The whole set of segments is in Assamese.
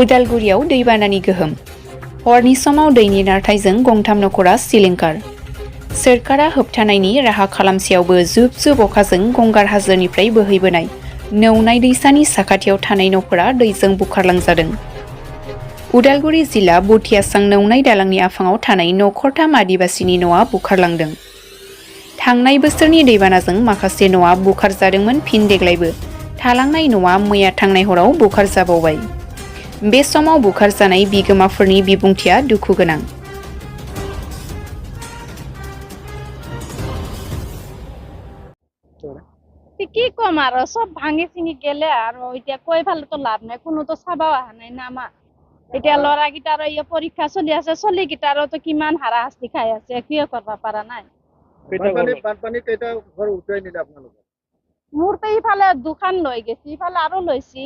उदालगुरियाव दैबानानि गोहोम हरनि समाव दैनि नारथायजों गंथाम नखरा सिलिंखार सोरखारा होबथानायनि राहा खालामसेयावबो जुब जुब अखाजों गंगार हाजोनिफ्राय बोहैबोनाय नौनाय दैसानि साखाथियाव थानाय न'फोरा दैजों बुखारलांजादों। उदालगुरि जिल्ला बथियासां नौनाय दालांनि आफाङाव थानाय नखरथाम आदिबासिनि न'आ बुखारलांदों। थांनाय बोसोरनि दैबानाजों माखासे न'आ बुखारजादोंमोन फिन देग्लायबो थालांनाय न'आ मैया थांनाय हराव बुखारजाबावबाय। बे समाव बुखारजानाय बिगोमाफोरनि बिबुंथिया दुखु गोनां। কি কম আৰু সব ভাঙি চিঙি গেলে আৰু এতিয়া কৈ ফালেতো লাভ নাই, কোনোতো চাবাও অহা নাই না আমাৰ। এতিয়া ল'ৰাকেইটাৰ পৰীক্ষা চলি আছে, চলিকেইটাৰতো কিমান হাৰাশাস্তি খাই আছে, একোৱে কৰিব পৰা নাই। মোৰতো ইফালে দুখন লৈ গেছি, ইফালে আৰু লৈছি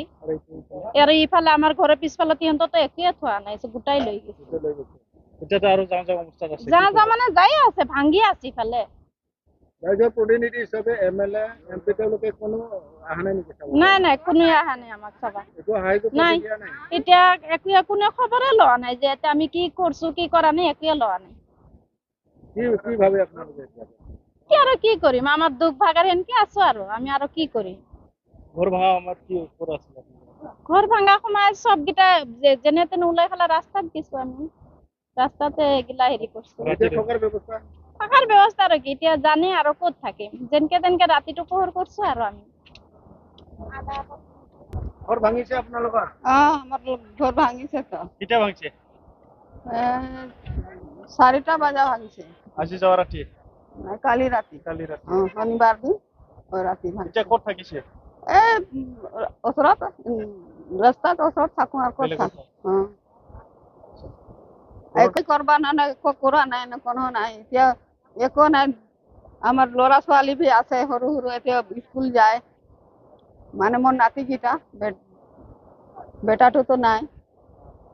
আৰু ইফালে আমাৰ ঘৰৰ পিছফালে তিহঁততো একোৱে থোৱা নাই, গোটাই লৈ গেছি। যা যা মানে যাই আছে, ভাঙি আছে ইফালে। প্ৰতিনিধি হিচাপে MLA, MP তেওঁলোকে কোনো অহা নাই নেকি? নাই নাই, কোনোৱে অহা নাই আমাক চাবা। নাই, এতিয়া একোৱে কোনে খবৰে লোৱা নাই যে এতিয়া আমি কি কৰছো কি কৰা নাই, একোৱে লোৱা নাই। কি ভাবে আপোনালোকে? কি আৰু কি কৰিম, আমাৰ দুখ ভাগাৰ সেনকে আছো আৰু আমি আৰু কি কৰিম। ঘৰ ভাঙা আমাৰ কি ওপৰ আছে? ঘৰ ভাঙা সময় সবকেইটা যেনে তেনে ওলাই পেলাই ৰাস্তাত দিছো আমি, ৰাস্তাতে এগিলা হেৰি কৰছো। থাকাৰ ব্যবস্থা আৰ কি, এতিয়া জানে আৰু ক'ত থাকিম, যেনকে তেনকে ৰাতিটো পোহৰ কৰছো আৰু আমি। ঘৰ ভাঙিছে আপোনালোকৰ? আমার ঘর ভাঙিছে তো। কেতিয়া ভাঙিছে? 4টা বাজা ভাঙিছে। আজি যাওয়ার রাতে? কালি রাতে। শনিবার দিন ওই রাতে ভাঙিছে। এতিয়া ক'ত থাকিছে? ওচৰত ৰাস্তাত ওচৰত থাকো আৰু ক'ত থাকো। একো কৰবা নাই, একো কৰা নাই, কোনো নাই, এতিয়া একো নাই। আমাৰ ল'ৰা ছোৱালী ভি আছে সৰু সৰু, এতিয়া স্কুল যায়, মানে মোৰ নাতিকেইটা, বেটাটোতো নাই,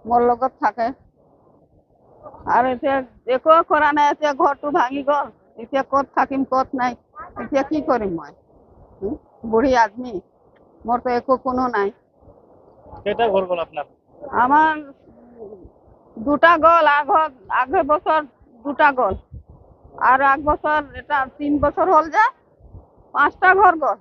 মোৰ লগত থাকে। আৰু এতিয়া একো কৰা নাই, এতিয়া ঘৰটো ভাঙি গ'ল, এতিয়া ক'ত থাকিম ক'ত নাই, এতিয়া কি কৰিম মই? বুঢ়ী আদমি, মোৰতো একো কোনো নাই। কেইটা ঘর গল আপনার? আমার দুটা গল, আগের বছর দুটা গল, আর এক বছর, এটা 3 বছর হল যে 5টা ঘর গল।